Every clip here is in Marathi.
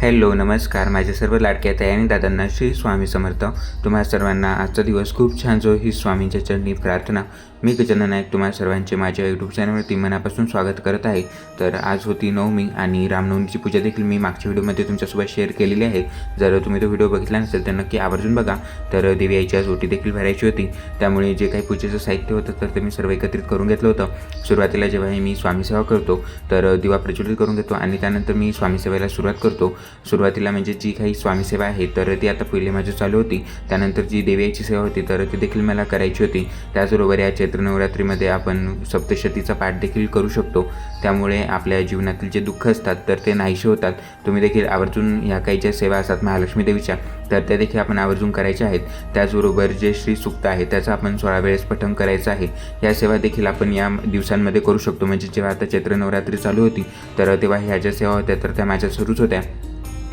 हॅलो नमस्कार. माझ्या सर्व लाडक्या ताई आणि दादांना श्री स्वामी समर्थ. तुम्हा सर्वांना आजचा दिवस खूप छान जो ही स्वामींच्या चरणी प्रार्थना. मी गजानन नाईक तुम्हा सर्वांचे माझ्या यूट्यूब चॅनलवरती मनापासून स्वागत करत आहे. तर आज होती नवमी आणि रामनवमीची पूजा देखील मी मागच्या व्हिडिओमध्ये तुमच्यासोबत शेअर केलेली आहे. जर तुम्ही तो व्हिडिओ बघितला नसेल तर नक्की आवर्जून बघा. तर देवी आईची आज ओटी देखील भरायची होती, त्यामुळे जे काही पूजेचं साहित्य होतं तर ते मी सर्व एकत्रित करून घेतलं होतं. सुरुवातीला जेव्हा मी स्वामी सेवा करतो तर दिवा प्रज्वलित करून घेतो आणि त्यानंतर मी स्वामी सेवेला सुरुवात करतो. सुरुवातीला म्हणजे जी काही स्वामी सेवा आहे तर ती आता पहिले माझी चालू होती. त्यानंतर जी देवी आईची सेवा होती तर ती देखील मला करायची होती. त्याचबरोबर या चैत्र नवरात्रीमध्ये आपण सप्तशतीचा पाठ देखील करू शकतो. त्यामुळे आपल्या जीवनातील जे दुःख असतात तर ते नाहीसे होतात. तुम्ही देखील आवर्जून ह्या काही ज्या सेवा असतात महालक्ष्मी देवीच्या तर त्या देखील आपण आवर्जून करायच्या आहेत. त्याचबरोबर जे श्री सूक्त आहे त्याचं आपण 16 वेळेस पठण करायचं आहे. या सेवा देखील आपण या दिवसांमध्ये करू शकतो. म्हणजे जेव्हा आता चैत्र नवरात्री चालू होती तर तेव्हा ह्या ज्या सेवा होत्या तर त्या माझ्या सुरूच होत्या.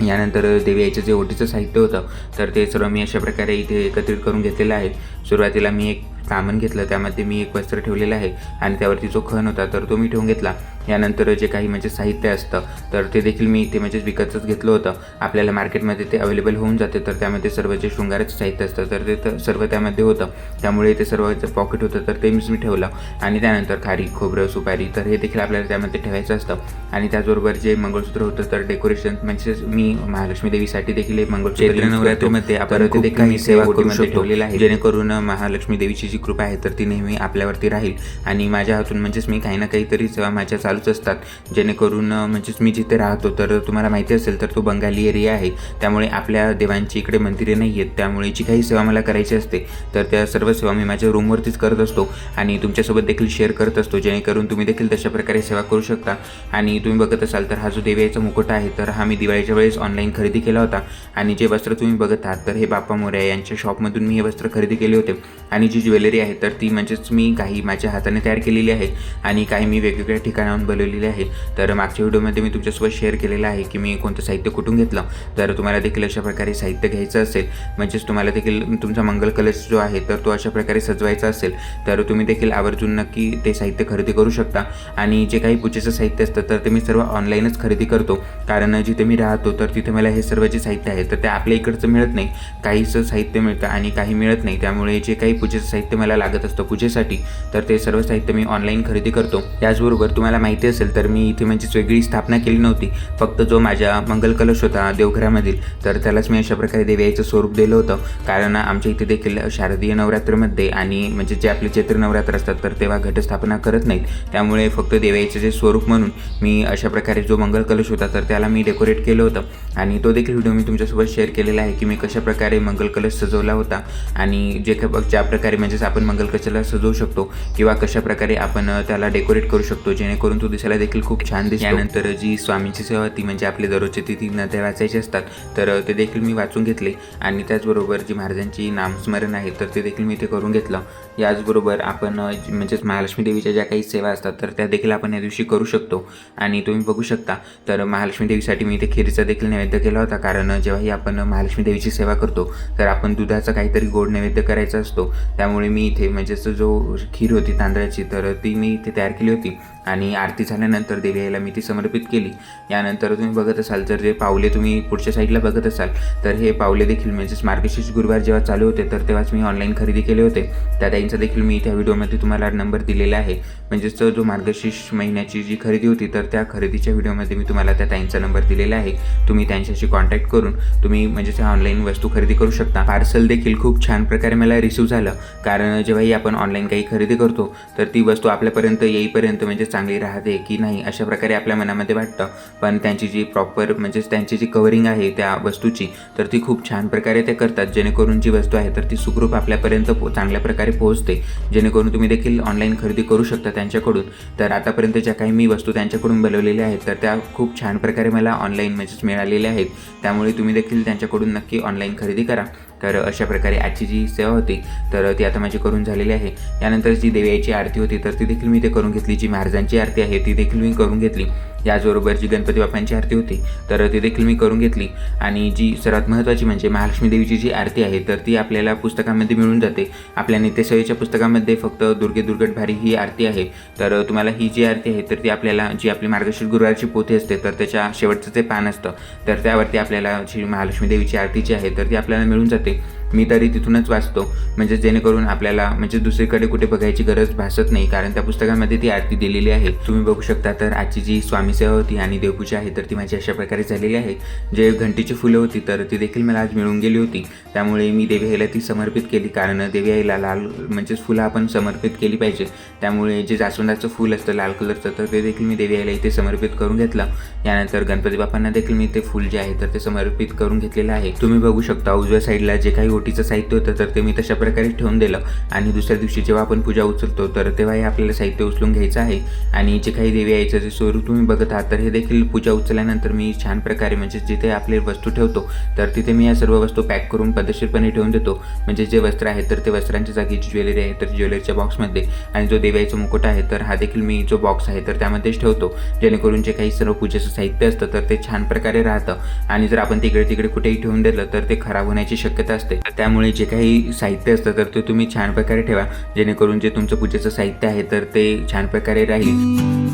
यानंतर देवी आईचं जे ओटीचं साहित्य होतं तर ते सर्व मी अशा प्रकारे इथे एकत्रित करून घेतलेलं आहे. सुरुवातीला मी एक कामन घेतलं, त्यामध्ये मी एक वस्त्र ठेवलेलं आहे आणि त्यावरती जो खण होता तर तो मी ठेवून घेतला. यानंतर जे काही म्हणजे साहित्य असतं तर ते देखील मी इथे म्हणजे विकतच घेतलं होतं. आपल्याला मार्केटमध्ये ते अवेलेबल होऊन जाते. तर त्यामध्ये सर्व जे शृंगाराचं साहित्य असतं तर ते सर्व त्यामध्ये होतं. त्यामुळे ते सर्व जे पॉकेट होतं तर ते मी ठेवलं. आणि त्यानंतर खारी, खोबरं, सुपारी तर हे देखील आपल्याला त्यामध्ये ठेवायचं असतं. आणि त्याचबरोबर जे मंगळसूत्र होतं तर डेकोरेशन म्हणजे मी महालक्ष्मी देवीसाठी देखील हे मंगळसूत्र नवरात्रीमध्ये आपण ते देखील मी सेवा करून ठेवलेलं आहे, जेणेकरून महालक्ष्मी देवीची जी कृपा आहे तर ती नेहमी आपल्यावरती राहील. आणि माझ्या हातून म्हणजेच मी काही ना काहीतरी सेवा माझ्या चालूच असतात, जेणेकरून म्हणजेच मी जिथे राहतो तर तुम्हाला माहिती असेल तर तो बंगाली एरिया आहे. त्यामुळे आपल्या देवांची इकडे मंदिरे नाही आहेत. त्यामुळे जी काही सेवा मला करायची असते तर त्या सर्व सेवा मी माझ्या रूमवरतीच करत असतो आणि तुमच्यासोबत देखील शेअर करत असतो, जेणेकरून तुम्ही देखील तशा प्रकारे सेवा करू शकता. आणि तुम्ही बघत असाल तर हा जो देवी आईचा मुकुट आहे तर हा मी दिवाळीच्या वेळेस ऑनलाईन खरेदी केला होता. आणि जे वस्त्र तुम्ही बघत आहात तर हे बाप्पा मोरया यांच्या शॉपमधून मी हे वस्त्र खरेदी केले होते. आणि जी ज्वेलरी आहे तर ती म्हणजेच मी काही माझ्या हाताने तयार केलेली आहे आणि काही मी वेगवेगळ्या ठिकाणाहून बनवलेली आहे. तर मागच्या व्हिडिओमध्ये मी तुमच्यासोबत शेअर केलेलं आहे की मी कोणतं साहित्य कुठून घेतलं. तर तुम्हाला देखील अशा प्रकारे साहित्य घ्यायचं असेल, म्हणजेच तुम्हाला देखील तुमचा मंगल कलश जो आहे तर तो अशा प्रकारे सजवायचा असेल तर तुम्ही देखील आवर्जून नक्की ते साहित्य खरेदी करू शकता. आणि जे काही पूजेचं साहित्य असतं तर ते मी सर्व ऑनलाईनच खरेदी करतो, कारण जिथे मी राहतो तर तिथे मला हे सर्व जे साहित्य आहे तर ते आपल्या इकडचं मिळत नाही. काहीचं साहित्य मिळतं आणि काही मिळत नाही. त्यामुळे जे काही पूजेचं साहित्य मला लागत असतं पूजेसाठी तर ते सर्व साहित्य मी ऑनलाईन खरेदी करतो. त्याचबरोबर तुम्हाला माहिती असेल तर मी इथे म्हणजेच वेगळी स्थापना केली नव्हती. फक्त जो माझा मंगल कलश होता देवघरामधील तर त्यालाच मी अशा प्रकारे देवी आईचं स्वरूप दिलं होतं. कारण आमच्या इथे देखील शारदीय नवरात्रमध्ये आणि म्हणजे जे आपले चैत्र नवरात्र असतात तर तेव्हा घटस्थापना करत नाहीत. त्यामुळे फक्त देवी आईचं जे स्वरूप म्हणून मी अशा प्रकारे जो मंगल कलश होता तर त्याला मी डेकोरेट केलं होतं. आणि तो देखील व्हिडिओ मी तुमच्यासोबत शेअर केलेला आहे की मी कशा प्रकारे मंगल कलश सजवला होता आणि ज्या प्रकारे म्हणजेच आपण मंगल कलशाला सजवू शकतो किंवा कशा प्रकारे आपण त्याला डेकोरेट करू शकतो, जेणेकरून तो दिसायला देखील खूप छान दिसतो. यानंतर जी स्वामींची सेवा होती म्हणजे आपले दररोजचे तिथी नद्या वाचायचे असतात तर ते देखील मी वाचून घेतले. आणि त्याचबरोबर जी महाराजांची नामस्मरण आहे तर ते देखील मी ते करून घेतलं. याचबरोबर आपण म्हणजेच महालक्ष्मी देवीच्या ज्या काही सेवा असतात तर त्या देखील आपण या दिवशी करू शकतो. आणि तुम्ही बघू शकता तर महालक्ष्मी देवीसाठी मी इथे खिरीचा देखील नैवेद्य केला होता, कारण जेव्हाही आपण महालक्ष्मी देवीची सेवा करतो तर आपण दुधाचा काहीतरी गोड नैवेद्य करायचा असतो. त्यामुळे मी इथे म्हणजेच जो खीर होती तांदळाची तर ती मी इथे तयार केली होती आणि आरती झाल्यानंतर देवी आईला मी ती समर्पित केली. यानंतर तुम्ही बघत असाल तर जे पावले तुम्ही पुढच्या साईडला बघत असाल तर हे पावले देखील म्हणजेच मार्गशीर्ष गुरुवार जेव्हा चालू होते तर तेव्हाच मी ऑनलाईन खरेदी केले होते. त्या ताईंचा देखील मी त्या व्हिडिओमध्ये तुम्हाला नंबर दिलेला आहे. म्हणजेच जो मार्गशीर्ष महिन्याची जी खरेदी होती तर त्या खरेदीच्या व्हिडिओमध्ये मी तुम्हाला त्या ताईंचा नंबर दिलेला आहे. तुम्ही त्यांच्याशी कॉन्टॅक्ट करून तुम्ही म्हणजेच ऑनलाईन वस्तू खरेदी करू शकता. पार्सल देखील खूप छान प्रकारे मला रिसीव्ह झालं, कारण जेव्हाही आपण ऑनलाईन काही खरेदी करतो तर ती वस्तू आपल्यापर्यंत येईपर्यंत म्हणजे चांगली राहते की नाही अशा प्रकारे आपल्या मनामध्ये वाटतं. पण त्यांची जी प्रॉपर म्हणजेच त्यांची जी कव्हरिंग आहे त्या वस्तूची तर ती खूप छान प्रकारे ते करतात, जेणेकरून जी वस्तू आहे तर ती सुखरूप आपल्यापर्यंत चांगल्या प्रकारे पोहोचते, जेणेकरून तुम्ही देखील ऑनलाईन खरेदी करू शकता त्यांच्याकडून. तर आतापर्यंत ज्या काही मी वस्तू त्यांच्याकडून बनवलेल्या आहेत तर त्या खूप छान प्रकारे मला ऑनलाईन म्हणजेच मिळालेल्या आहेत. त्यामुळे तुम्ही देखील त्यांच्याकडून नक्की ऑनलाईन खरेदी करा. तर अशा प्रकारे आजची जी सेवा होती तर ती आता माझी करून झालेली आहे. यानंतर जी देवी आईची आरती होती तर ती देखील मी ते करून घेतली. जी महाराजांची आरती आहे ती देखील मी करून घेतली. याचबरोबर जी गणपती बाप्पांची आरती होती तर ती देखील मी करून घेतली. आणि जी सर्वात महत्त्वाची म्हणजे महालक्ष्मी देवीची जी आरती आहे तर ती आपल्याला पुस्तकामध्ये मिळून जाते. आपल्या नित्यसेवेच्या पुस्तकामध्ये फक्त दुर्गे दुर्गट भारी ही आरती आहे. तर तुम्हाला ही जी आरती आहे तर ती आपल्याला जी आपली मार्गशीर्ष गुरुवारची पोथी असते तर त्याच्या शेवटचं ते पान असतं तर त्यावरती आपल्याला जी महालक्ष्मी देवीची आरती जी आहे तर ती आपल्याला मिळून जाते. मी तरी तिथूनच वाचतो म्हणजे जेणेकरून आपल्याला म्हणजे दुसरीकडे कुठे बघायची गरज भासत नाही, कारण त्या पुस्तकामध्ये ती आरती दिलेली आहे. तुम्ही बघू शकता तर आजची जी स्वामी सेवा होती आणि देवपूजा आहे तर ती माझी अशा प्रकारे झालेली आहे. जे घंटीची फुलं होती तर ती देखील मला आज मिळून गेली होती, त्यामुळे मी देवी आईला ती समर्पित केली. कारण देवी आईला लाल म्हणजेच फुलं आपण समर्पित केली पाहिजे, त्यामुळे जे जास्वंदाचं फूल असतं लाल कलरचं तर ते देखील मी देवी आईला इथे समर्पित करून घेतलं. यानंतर गणपती बाप्पांना देखील मी ते फूल जे आहे तर ते समर्पित करून घेतलेलं आहे. तुम्ही बघू शकता उजव्या साईडला जे काही ओटीचं साहित्य होतं तर ते मी तशा प्रकारे ठेवून दिलं. आणि दुसऱ्या दिवशी जेव्हा आपण पूजा उचलतो तर तेव्हाही आपल्याला साहित्य उचलून घ्यायचं आहे. आणि जे काही देवी आईचं जे स्वरूप तुम्ही बघत आहात तर हे देखील पूजा उचलल्यानंतर मी छान प्रकारे म्हणजे जिथे आपले वस्तू ठेवतो तर तिथे मी या सर्व वस्तू पॅक करून पद्धतशीरपणे ठेवून देतो. म्हणजे जे वस्त्र आहेत तर ते वस्त्रांच्या जागी जी ज्वेलरी आहे तर ज्वेलरीच्या बॉक्समध्ये, आणि जो देवी आईचा मुकुट आहे तर हा देखील मी जो बॉक्स आहे तर त्यामध्येच ठेवतो, जेणेकरून जे काही सर्व पूजेचं साहित्य असतं तर ते छान प्रकारे राहतं. आणि जर आपण तिकडे कुठेही ठेवून दिलं तर ते खराब होण्याची शक्यता असते. त्यामुळे जे काही साहित्य असतं तर ते तुम्ही छान प्रकारे ठेवा, जेणेकरून जे तुमचं पूजेचं साहित्य आहे तर ते छान प्रकारे राहील.